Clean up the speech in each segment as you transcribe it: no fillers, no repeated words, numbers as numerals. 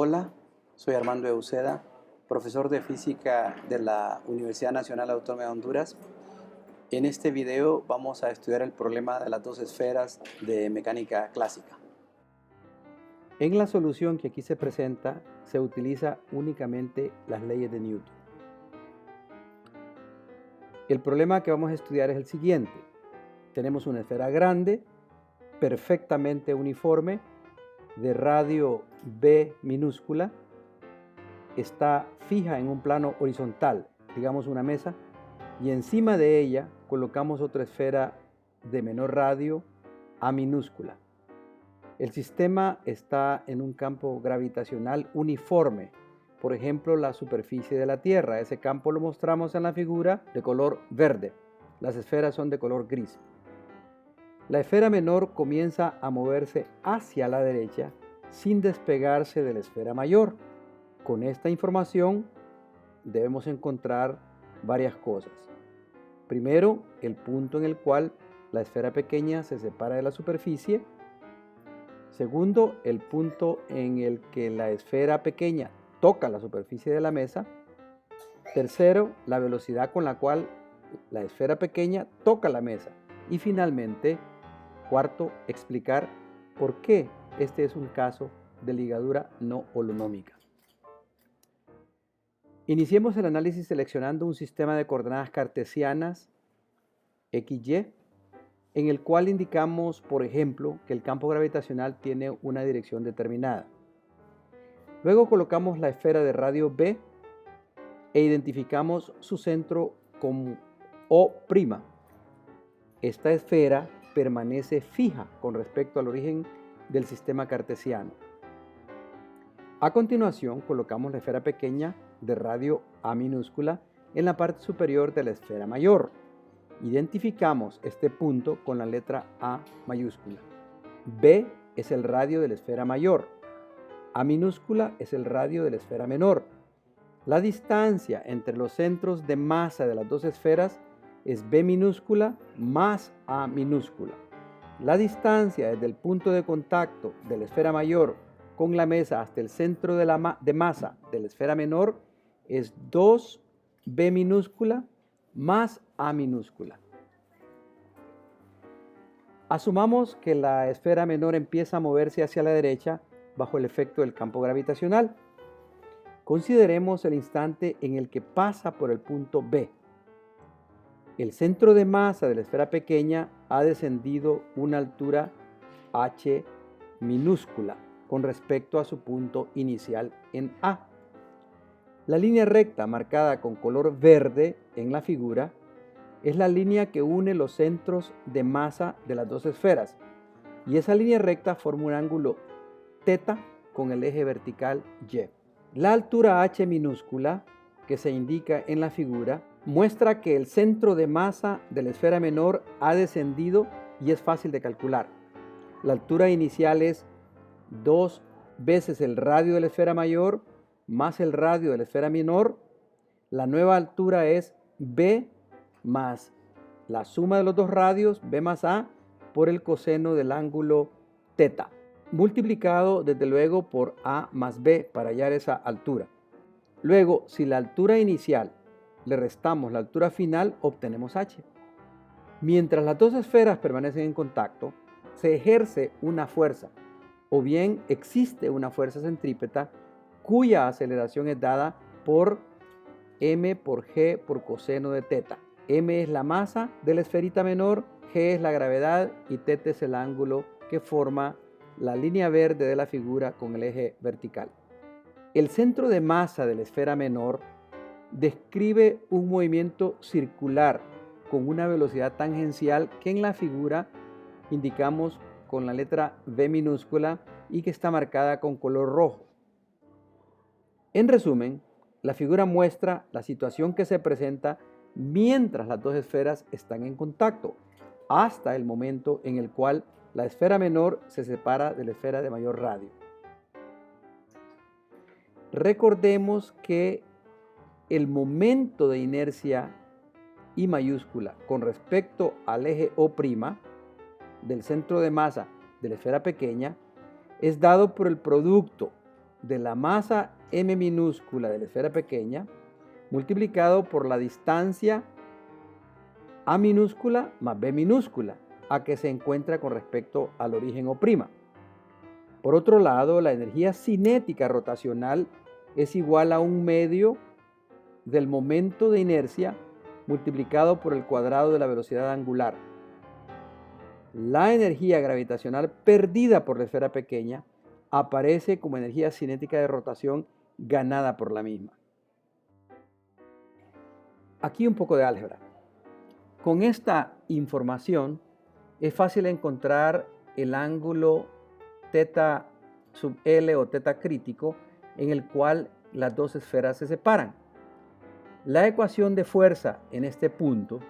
Hola, soy Armando Euseda, profesor de física de la Universidad Nacional Autónoma de Honduras. En este video vamos a estudiar el problema de las dos esferas de mecánica clásica. En la solución que aquí se presenta se utiliza únicamente las leyes de Newton. El problema que vamos a estudiar es el siguiente. Tenemos una esfera grande, perfectamente uniforme, de radio B minúscula, está fija en un plano horizontal, digamos una mesa, y encima de ella colocamos otra esfera de menor radio A minúscula. El sistema está en un campo gravitacional uniforme, por ejemplo la superficie de la Tierra. Ese campo lo mostramos en la figura de color verde. Las esferas son de color gris. La esfera menor comienza a moverse hacia la derecha sin despegarse de la esfera mayor. Con esta información debemos encontrar varias cosas. Primero, el punto en el cual la esfera pequeña se separa de la superficie. Segundo, el punto en el que la esfera pequeña toca la superficie de la mesa. Tercero, la velocidad con la cual la esfera pequeña toca la mesa. Y finalmente, cuarto, explicar por qué este es un caso de ligadura no holonómica. Iniciemos el análisis seleccionando un sistema de coordenadas cartesianas XY, en el cual indicamos, por ejemplo, que el campo gravitacional tiene una dirección determinada. Luego colocamos la esfera de radio B e identificamos su centro como O'. Esta esfera permanece fija con respecto al origen del sistema cartesiano. A continuación, colocamos la esfera pequeña de radio A minúscula en la parte superior de la esfera mayor. Identificamos este punto con la letra A mayúscula. B es el radio de la esfera mayor. A minúscula es el radio de la esfera menor. La distancia entre los centros de masa de las dos esferas es B minúscula más A minúscula. La distancia desde el punto de contacto de la esfera mayor con la mesa hasta el centro de masa de la esfera menor es 2B minúscula más A minúscula. Asumamos que la esfera menor empieza a moverse hacia la derecha bajo el efecto del campo gravitacional. Consideremos el instante en el que pasa por el punto B. El centro de masa de la esfera pequeña ha descendido una altura h minúscula con respecto a su punto inicial en A. La línea recta marcada con color verde en la figura es la línea que une los centros de masa de las dos esferas, y esa línea recta forma un ángulo θ con el eje vertical Y. La altura h minúscula que se indica en la figura muestra que el centro de masa de la esfera menor ha descendido y es fácil de calcular. La altura inicial es 2 veces el radio de la esfera mayor más el radio de la esfera menor. La nueva altura es B más la suma de los dos radios, B más A, por el coseno del ángulo θ, multiplicado desde luego por A más B para hallar esa altura. Luego, si la altura inicial le restamos la altura final, obtenemos h. Mientras las dos esferas permanecen en contacto, se ejerce una fuerza, o bien existe una fuerza centrípeta cuya aceleración es dada por m por g por coseno de θ. M es la masa de la esferita menor, g es la gravedad y θ es el ángulo que forma la línea verde de la figura con el eje vertical. El centro de masa de la esfera menor describe un movimiento circular con una velocidad tangencial que en la figura indicamos con la letra V minúscula y que está marcada con color rojo. En resumen, la figura muestra la situación que se presenta mientras las dos esferas están en contacto, hasta el momento en el cual la esfera menor se separa de la esfera de mayor radio. Recordemos que el momento de inercia I mayúscula con respecto al eje O' del centro de masa de la esfera pequeña es dado por el producto de la masa m minúscula de la esfera pequeña multiplicado por la distancia a minúscula más b minúscula a que se encuentra con respecto al origen O'. Por otro lado, la energía cinética rotacional es igual a 1/2 del momento de inercia multiplicado por el cuadrado de la velocidad angular. La energía gravitacional perdida por la esfera pequeña aparece como energía cinética de rotación ganada por la misma. Aquí un poco de álgebra. Con esta información es fácil encontrar el ángulo θ sub L o θ crítico en el cual las dos esferas se separan. La ecuación de fuerza en este punto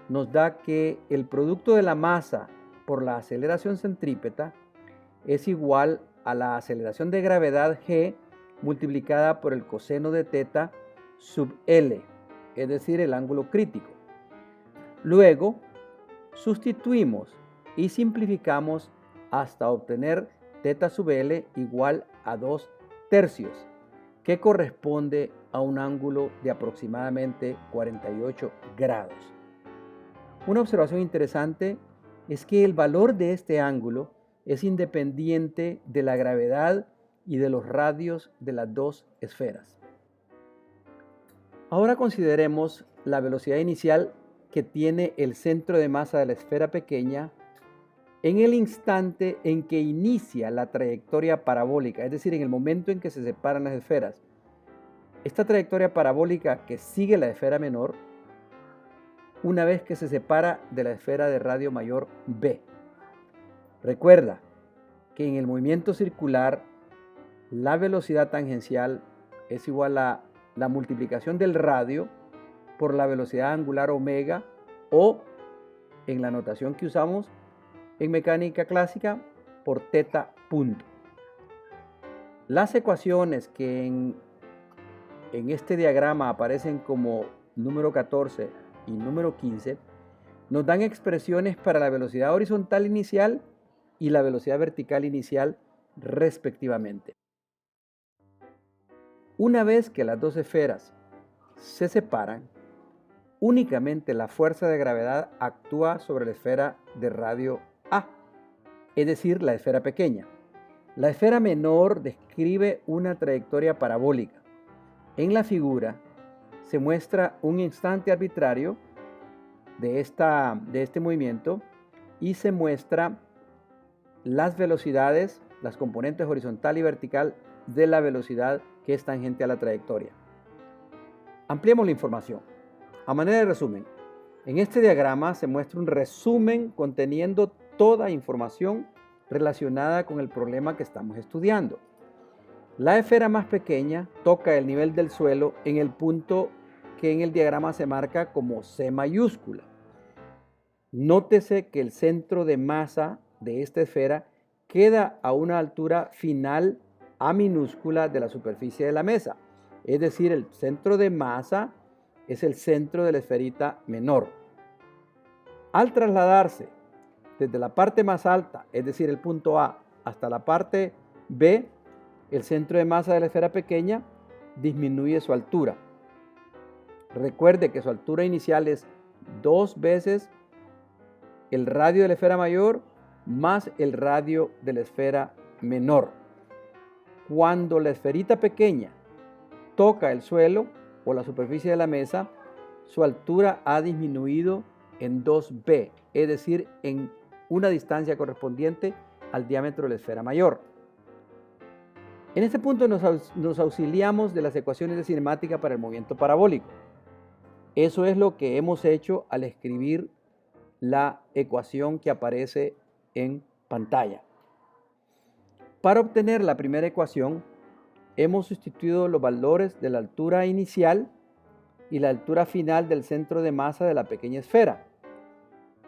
nos da que el producto de la masa por la aceleración centrípeta es igual a la aceleración de gravedad G multiplicada por el coseno de θ sub L, es decir, el ángulo crítico. Luego, sustituimos y simplificamos hasta obtener θ sub L igual a 2/3, que corresponde a un ángulo de aproximadamente 48 grados. Una observación interesante es que el valor de este ángulo es independiente de la gravedad y de los radios de las dos esferas. Ahora consideremos la velocidad inicial que tiene el centro de masa de la esfera pequeña en el instante en que inicia la trayectoria parabólica, es decir, en el momento en que se separan las esferas. Esta trayectoria parabólica que sigue la esfera menor una vez que se separa de la esfera de radio mayor B. Recuerda que en el movimiento circular la velocidad tangencial es igual a la multiplicación del radio por la velocidad angular omega, o en la notación que usamos en mecánica clásica por θ punto. Las ecuaciones que en este diagrama aparecen como número 14 y número 15 nos dan expresiones para la velocidad horizontal inicial y la velocidad vertical inicial respectivamente. Una vez que las dos esferas se separan, únicamente la fuerza de gravedad actúa sobre la esfera de radio A, es decir, la esfera pequeña. La esfera menor describe una trayectoria parabólica. En la figura se muestra un instante arbitrario de este movimiento y se muestra las velocidades, las componentes horizontal y vertical de la velocidad que es tangente a la trayectoria. Ampliemos la información. A manera de resumen, en este diagrama se muestra un resumen conteniendo toda información relacionada con el problema que estamos estudiando. La esfera más pequeña toca el nivel del suelo en el punto que en el diagrama se marca como C mayúscula. Nótese que el centro de masa de esta esfera queda a una altura final A minúscula de la superficie de la mesa, es decir, el centro de masa es el centro de la esferita menor. Al trasladarse desde la parte más alta, es decir, el punto A, hasta la parte B, el centro de masa de la esfera pequeña disminuye su altura. Recuerde que su altura inicial es 2 veces el radio de la esfera mayor más el radio de la esfera menor. Cuando la esferita pequeña toca el suelo o la superficie de la mesa, su altura ha disminuido en 2b, es decir, en una distancia correspondiente al diámetro de la esfera mayor. En este punto nos auxiliamos de las ecuaciones de cinemática para el movimiento parabólico. Eso es lo que hemos hecho al escribir la ecuación que aparece en pantalla. Para obtener la primera ecuación, hemos sustituido los valores de la altura inicial y la altura final del centro de masa de la pequeña esfera.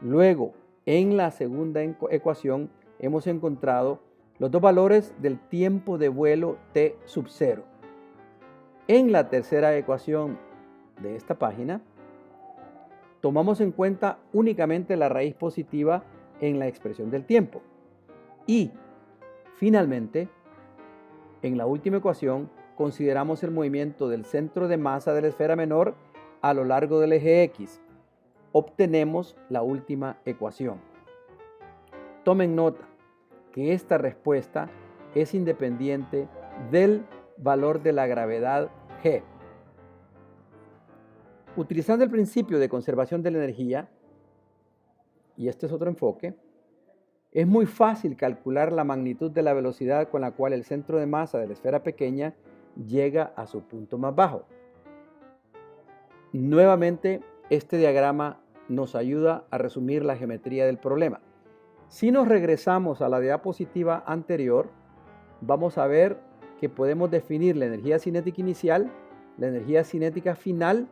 Luego, en la segunda ecuación, hemos encontrado los dos valores del tiempo de vuelo t sub 0. En la tercera ecuación de esta página, tomamos en cuenta únicamente la raíz positiva en la expresión del tiempo. Y, finalmente, En la última ecuación consideramos el movimiento del centro de masa de la esfera menor a lo largo del eje X. Obtenemos la última ecuación. Tomen nota que esta respuesta es independiente del valor de la gravedad G. Utilizando el principio de conservación de la energía, y este es otro enfoque, es muy fácil calcular la magnitud de la velocidad con la cual el centro de masa de la esfera pequeña llega a su punto más bajo. Nuevamente, este diagrama nos ayuda a resumir la geometría del problema. Si nos regresamos a la diapositiva anterior, vamos a ver que podemos definir la energía cinética inicial, la energía cinética final,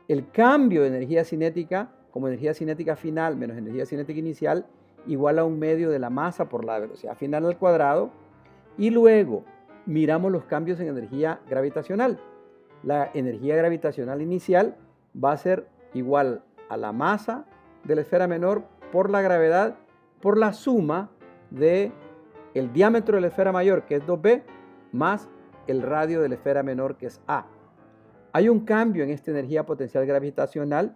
el cambio de energía cinética como energía cinética final menos energía cinética inicial igual a 1/2 de la masa por la velocidad final al cuadrado, y luego miramos los cambios en energía gravitacional. La energía gravitacional inicial va a ser igual a la masa de la esfera menor por la gravedad por la suma de el diámetro de la esfera mayor, que es 2b, más el radio de la esfera menor, que es a. Hay un cambio en esta energía potencial gravitacional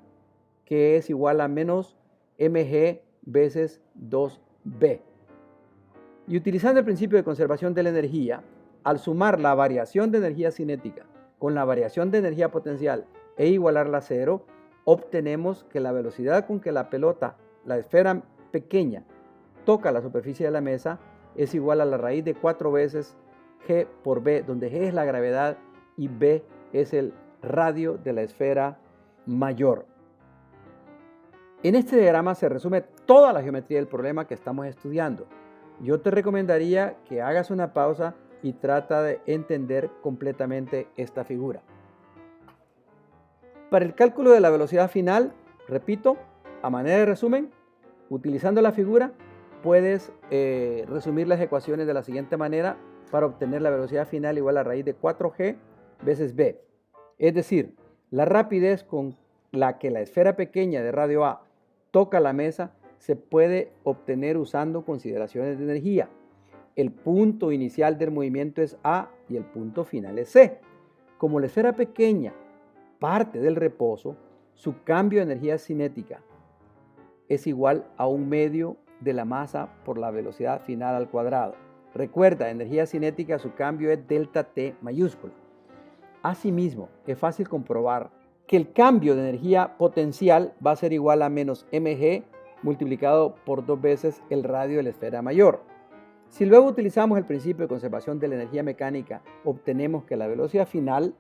que es igual a menos mg veces 2b. Y utilizando el principio de conservación de la energía, al sumar la variación de energía cinética con la variación de energía potencial e igualarla a cero, obtenemos que la velocidad con que la pelota, la esfera pequeña, toca la superficie de la mesa es igual a la raíz de 4 veces g por b, donde g es la gravedad y b es el radio de la esfera mayor. En este diagrama se resume toda la geometría del problema que estamos estudiando. Yo te recomendaría que hagas una pausa y trata de entender completamente esta figura. Para el cálculo de la velocidad final, repito, a manera de resumen, utilizando la figura, puedes resumir las ecuaciones de la siguiente manera para obtener la velocidad final igual a raíz de 4g veces b. Es decir, la rapidez con la que la esfera pequeña de radio A toca la mesa se puede obtener usando consideraciones de energía. El punto inicial del movimiento es A y el punto final es C. Como la esfera pequeña parte del reposo, su cambio de energía cinética es igual a 1/2 de la masa por la velocidad final al cuadrado. Recuerda, energía cinética, su cambio es delta T mayúscula. Asimismo, es fácil comprobar que el cambio de energía potencial va a ser igual a menos mg multiplicado por 2 veces el radio de la esfera mayor. Si luego utilizamos el principio de conservación de la energía mecánica, obtenemos que la velocidad final,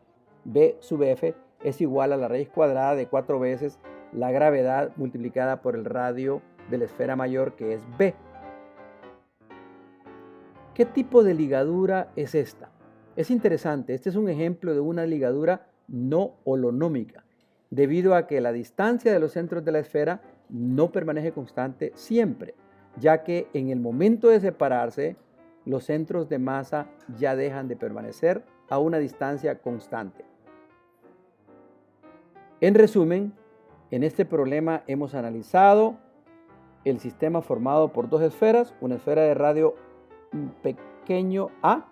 v sub f, es igual a la raíz cuadrada de 4 veces la gravedad multiplicada por el radio de la esfera mayor, que es b. ¿Qué tipo de ligadura es esta? Es interesante, este es un ejemplo de una ligadura no holonómica, debido a que la distancia de los centros de la esfera no permanece constante siempre, ya que en el momento de separarse, los centros de masa ya dejan de permanecer a una distancia constante. En resumen, en este problema hemos analizado el sistema formado por dos esferas, una esfera de radio pequeño a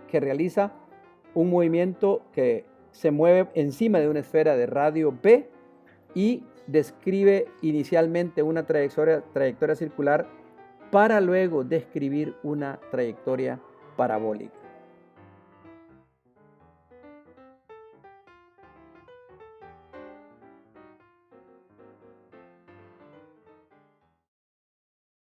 que realiza un movimiento que se mueve encima de una esfera de radio b y describe inicialmente una trayectoria circular para luego describir una trayectoria parabólica.